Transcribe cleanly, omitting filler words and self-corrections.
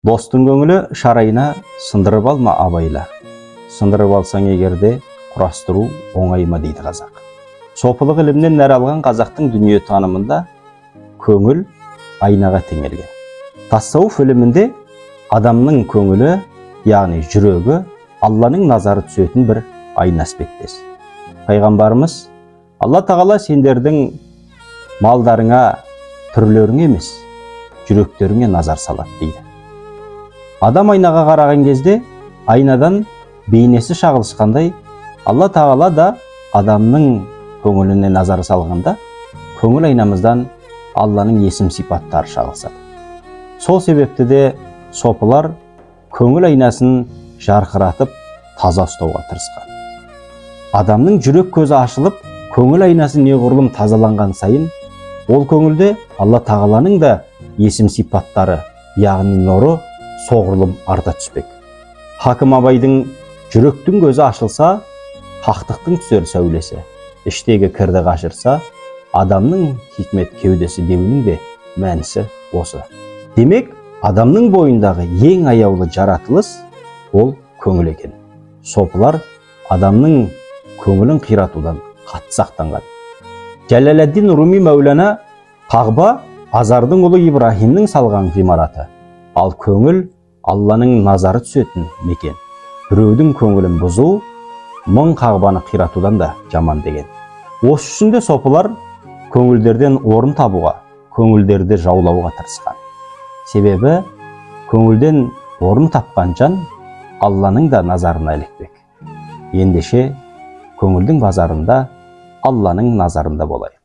Достың көңілі шарайына сындырып алма абайла. Сындырып алсаң егерде құрастыру оңайма дейді қазақ. Сопылық ілімнен нәр алған қазақтың дүние танымында көңіл айнаға теңелген. Тассауф ілімінде адамның көңілі, яғни жүрегі, Алланың назары түсетін бір айна іспеттес. Пайғамбарымыз: Алла тағала сендердің малдарыңа, түрлеріңе емес, жүректеріңе назар салады дейді. Адам айнаға қараған кезде айнадан бейнесі шағылысқандай, Алла тағала да адамның көңіліне назар салғанда көңіл айнамыздан Алланың есім сипаттары шағылысады. Сол себепті де сопылар көңіл айнасын жарқыратып таза ұстауға тырысқан. Адамның жүрек көзі ашылып, көңіл айнасы неғұрлым тазаланған сайын, ол көңілде Алла тағаланың да есім сипаттары, яғни нұры соғұрлым арта түспек. Хакім Абайдың жүректің көзі ашылса, хақтықтың түсер сәулесі, іштегі кірді қашырса, адамның хикмет кеудесі деуінің де мәнісі осы. Демек, адамның бойындағы ең аяулы жаратылыс ол көңіл екен. Сопылар адамның көңілін қиратудан қатты сақтанған. Жәләләддин Руми Мәулана: Қағба Азардың ұлы Ибрахимнің салған ғимараты, ал көңіл Алланың назары түсетін мекен. Біреудің көңілін бұзу мың қағбаны қиратудан да жаман деген. Осы үшін де сопылар көңілдерден орын табуға, көңілдерді жаулауға тырысқан. Себебі көңілден орын тапқан жан Алланың да назарына ілікпек. Ендеше көңілдің базарында Алланың назарында болайық.